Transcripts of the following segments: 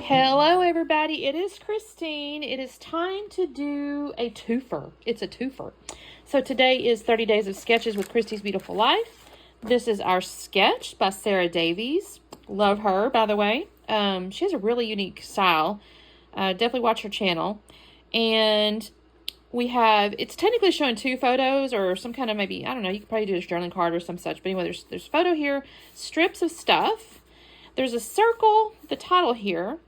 Hello everybody, it is Christine. It is time to do a twofer. It's a twofer. So today is 30 Days of Sketches with Christy's Beautiful Life. This is our sketch by Sarah Davies. Love her, by the way. She has a really unique style. Definitely watch her channel. And we have, it's technically showing two photos or some kind of maybe, I don't know, you could probably do a journaling card or some such. But anyway, there's photo here, strips of stuff. There's a circle, the title here.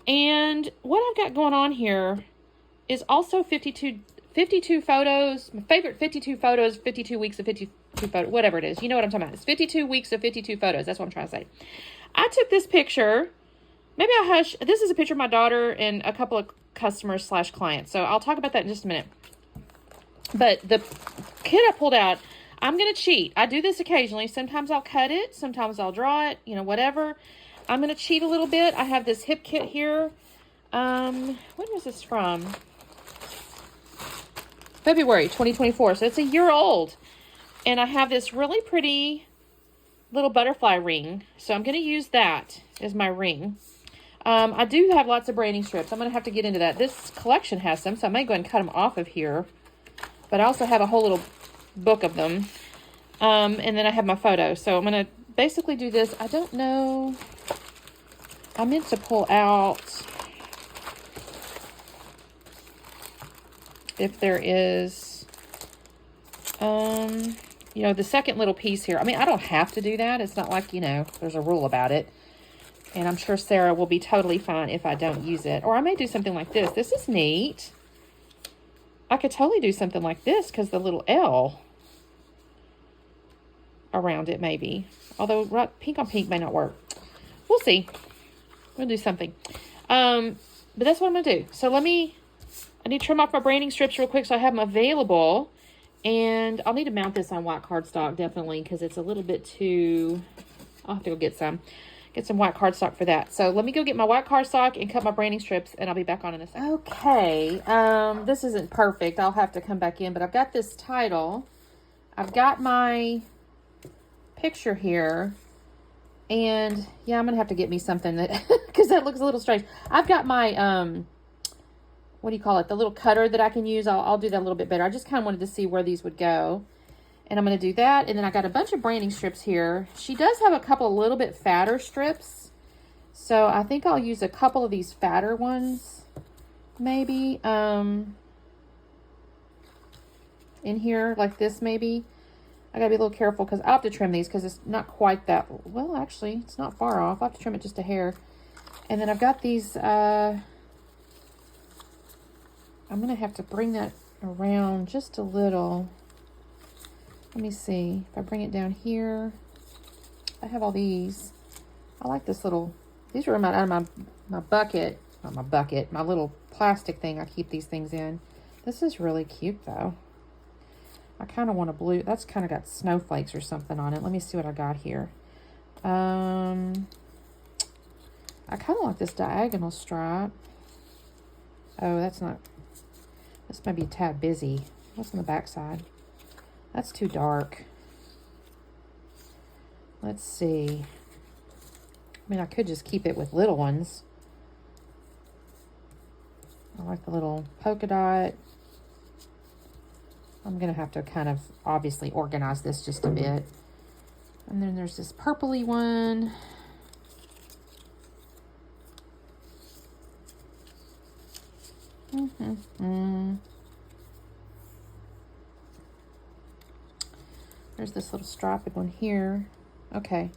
And what I've got going on here is also 52 photos. My favorite 52 photos, 52 weeks of 52 photos, whatever it is. You know what I'm talking about. It's 52 weeks of 52 photos. That's what I'm trying to say. I took this picture. Maybe I'll hush. This is a picture of my daughter and a couple of customers / clients. So I'll talk about that in just a minute. But the kit I pulled out, I'm going to cheat. I do this occasionally. Sometimes I'll cut it. Sometimes I'll draw it. You know, whatever. I'm going to cheat a little bit. I have this hip kit here. When was this from? February 2024. So it's a year old. And I have this really pretty little butterfly ring. So I'm going to use that as my ring. I do have lots of branding strips. I'm going to have to get into that. This collection has some, so I may go ahead and cut them off of here. But I also have a whole little book of them. And then I have my photos. So I'm going to basically do this. I don't know. I meant to pull out if there is, you know, the second little piece here. I mean, I don't have to do that. It's not like, you know, there's a rule about it. And I'm sure Sarah will be totally fine if I don't use it. Or I may do something like this. This is neat. I could totally do something like this because the little L around it maybe. Although pink on pink may not work. We'll see. We'll do something. But that's what I'm going to do. So I need to trim off my branding strips real quick so I have them available. And I'll need to mount this on white cardstock definitely because it's a little bit too... I'll have to go get some white cardstock for that. So let me go get my white cardstock and cut my branding strips and I'll be back on in a second. Okay. This isn't perfect. I'll have to come back in, but I've got this title. I've got my picture here. And yeah, I'm going to have to get me something that, because that looks a little strange. I've got my, what do you call it? The little cutter that I can use. I'll do that a little bit better. I just kind of wanted to see where these would go. And I'm going to do that. And then I got a bunch of branding strips here. She does have a couple of little bit fatter strips. So I think I'll use a couple of these fatter ones, maybe, in here like this, maybe. I gotta be a little careful because I'll have to trim these because it's not quite that, well, actually, it's not far off. I'll have to trim it just a hair. And then I've got these, I'm gonna have to bring that around just a little. Let me see. If I bring it down here, I have all these. I like this little, these are out of my bucket, not my bucket, my little plastic thing I keep these things in. This is really cute though. I kind of want a blue. That's kind of got snowflakes or something on it. Let me see what I got here. I kind of like this diagonal stripe. Oh, that's not. This might be a tad busy. What's on the back side? That's too dark. Let's see. I mean, I could just keep it with little ones. I like the little polka dot. I'm going to have to kind of obviously organize this just a bit. And then there's this purpley one. There's this little striped one here. Okay.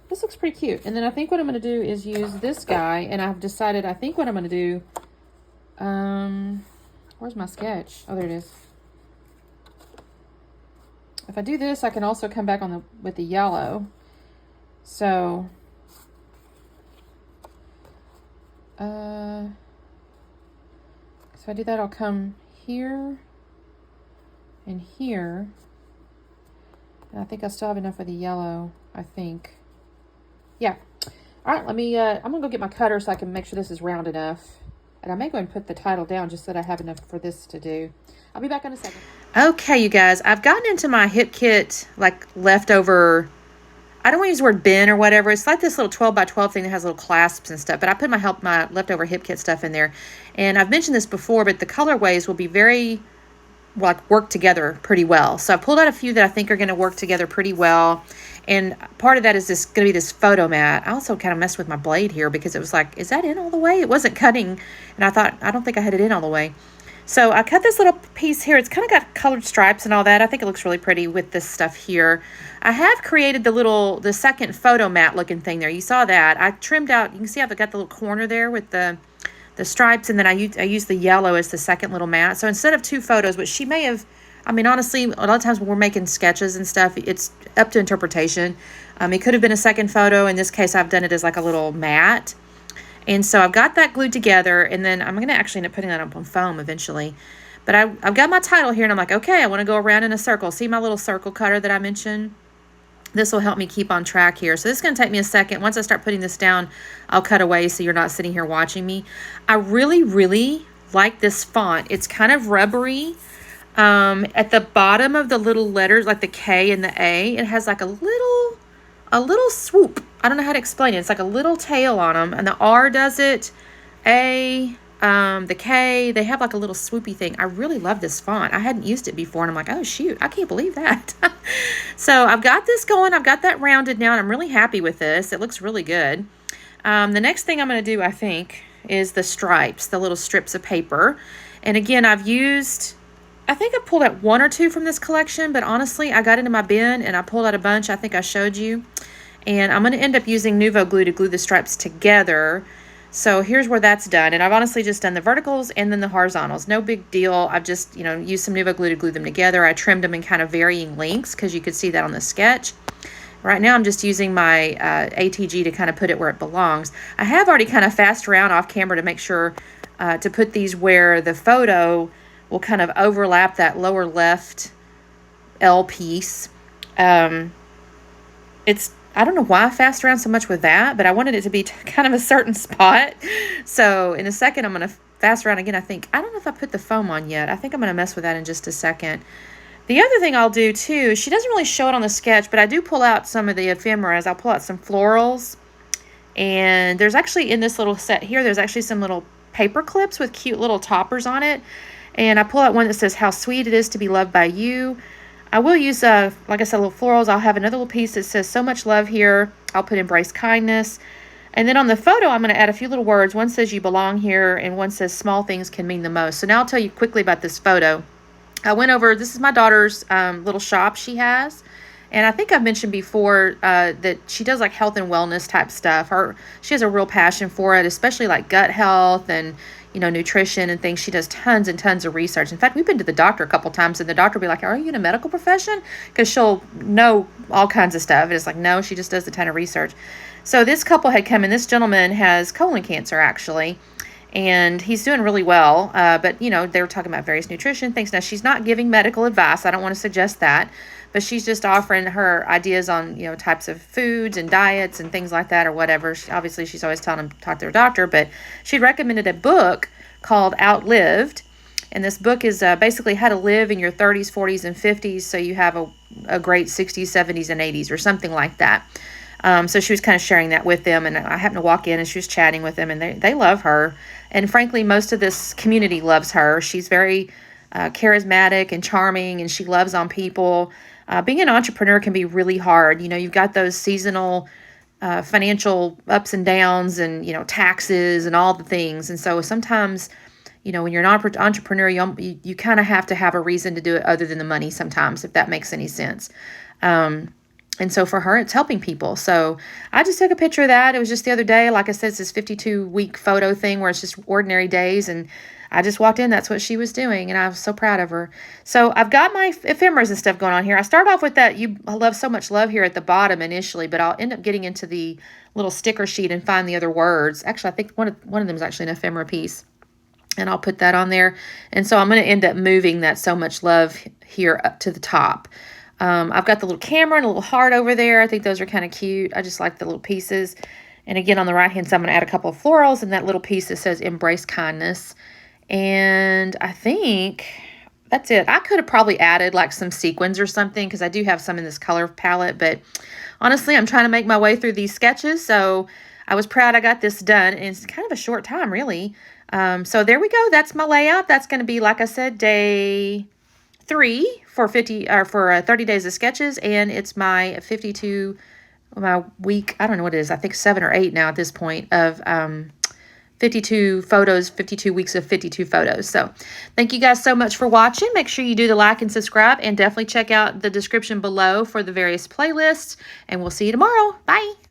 This looks pretty cute. And then I think what I'm going to do is use this guy. And I've decided, I think what I'm going to do... where's my sketch? Oh, there it is. If I do this, I can also come back on with the yellow. So, if I do that, I'll come here and here. And I think I still have enough of the yellow, I think. Yeah. All right, let me, I'm going to go get my cutter so I can make sure this is round enough. And I may go and put the title down just so that I have enough for this to do. I'll be back in a second. Okay, you guys, I've gotten into my hip kit, like leftover I don't want to use the word bin or whatever. It's like this little 12 by 12 thing that has little clasps and stuff. But I put my leftover hip kit stuff in there. And I've mentioned this before, but the colorways will be very, like, work together pretty well. So I pulled out a few that I think are going to work together pretty well. And part of that is going to be this photo mat. I also kind of messed with my blade here because it was like, is that in all the way? It wasn't cutting. And I don't think I had it in all the way. So I cut this little piece here. It's kind of got colored stripes and all that. I think it looks really pretty with this stuff here. I have created the second photo mat looking thing there. You saw that. I trimmed out, you can see I've got the little corner there with the stripes, and then I used the yellow as the second little mat. So instead of 2 photos, which she may have, I mean, honestly, a lot of times when we're making sketches and stuff, it's up to interpretation. It could have been a second photo. In this case, I've done it as like a little mat. And so I've got that glued together, and then I'm going to actually end up putting that up on foam eventually. But I've got my title here, and I'm like, okay, I want to go around in a circle. See my little circle cutter that I mentioned? This will help me keep on track here. So this is going to take me a second. Once I start putting this down, I'll cut away so you're not sitting here watching me. I really, really like this font. It's kind of rubbery. At the bottom of the little letters, like the K and the A, it has like a little swoop. I don't know how to explain it. It's like a little tail on them, and the R does it. The K, they have like a little swoopy thing. I really love this font. I hadn't used it before, and I'm like, oh shoot, I can't believe that. So I've got this going. I've got that rounded now, and I'm really happy with this. It looks really good. The next thing I'm going to do, I think, is the stripes, the little strips of paper. And again, I think I pulled out 1 or 2 from this collection, but honestly, I got into my bin and I pulled out a bunch. I think I showed you. And I'm going to end up using Nuvo glue to glue the stripes together. So here's where that's done. And I've honestly just done the verticals and then the horizontals. No big deal. I've just, used some Nuvo glue to glue them together. I trimmed them in kind of varying lengths because you could see that on the sketch. Right now I'm just using my ATG to kind of put it where it belongs. I have already kind of fast around off camera to make sure to put these where the photo will kind of overlap that lower left L piece. I don't know why I fast around so much with that, but I wanted it to be kind of a certain spot. So in a second, I'm going to fast around again. I don't know if I put the foam on yet. I think I'm going to mess with that in just a second. The other thing I'll do too, she doesn't really show it on the sketch, but I do pull out some of the ephemeras. I'll pull out some florals. And there's actually, in this little set here, there's actually some little paper clips with cute little toppers on it. And I pull out one that says, how sweet it is to be loved by you. I will use, like I said, little florals. I'll have another little piece that says, so much love here. I'll put embrace kindness. And then on the photo, I'm going to add a few little words. One says, you belong here, and one says, small things can mean the most. So now I'll tell you quickly about this photo. I went over, this is my daughter's little shop she has. And I think I've mentioned before that she does like health and wellness type stuff. She has a real passion for it, especially like gut health and nutrition and things. She does tons and tons of research. In fact, we've been to the doctor a couple times, and the doctor will be like, are you in a medical profession? Because she'll know all kinds of stuff. And it's like, no, she just does a ton of research. So this couple had come in. This gentleman has colon cancer, actually, and he's doing really well. But, they were talking about various nutrition things. Now, she's not giving medical advice. I don't want to suggest that. But she's just offering her ideas on, types of foods and diets and things like that or whatever. Obviously, she's always telling them to talk to their doctor. But she recommended a book called Outlived. And this book is basically how to live in your 30s, 40s, and 50s so you have a great 60s, 70s, and 80s or something like that. So she was kind of sharing that with them. And I happened to walk in and she was chatting with them. And they love her. And frankly, most of this community loves her. She's very charismatic and charming, and she loves on people. Being an entrepreneur can be really hard. You've got those seasonal financial ups and downs and, taxes and all the things. And so sometimes, when you're an entrepreneur, you kind of have to have a reason to do it other than the money sometimes, if that makes any sense. And so for her, it's helping people. So I just took a picture of that. It was just the other day. Like I said, it's this 52-week photo thing where it's just ordinary days. And I just walked in. That's what she was doing. And I was so proud of her. So I've got my ephemeras and stuff going on here. I start off with that I love so much love here at the bottom initially, but I'll end up getting into the little sticker sheet and find the other words. Actually, I think one of them is actually an ephemera piece. And I'll put that on there. And so I'm going to end up moving that so much love here up to the top. I've got the little camera and a little heart over there. I think those are kind of cute. I just like the little pieces. And again, on the right-hand side, I'm going to add a couple of florals and that little piece that says embrace kindness. And I think that's it. I could have probably added like some sequins or something because I do have some in this color palette, but honestly, I'm trying to make my way through these sketches, so I was proud I got this done, and it's kind of a short time, really. So there we go. That's my layout. That's going to be, like I said, day 3 for 30 days of sketches, and it's my 52, my week, I don't know what it is, I think 7 or 8 now at this point, of 52 photos, 52 weeks of 52 photos. So thank you guys so much for watching. Make sure you do the like and subscribe, and definitely check out the description below for the various playlists, and we'll see you tomorrow. Bye.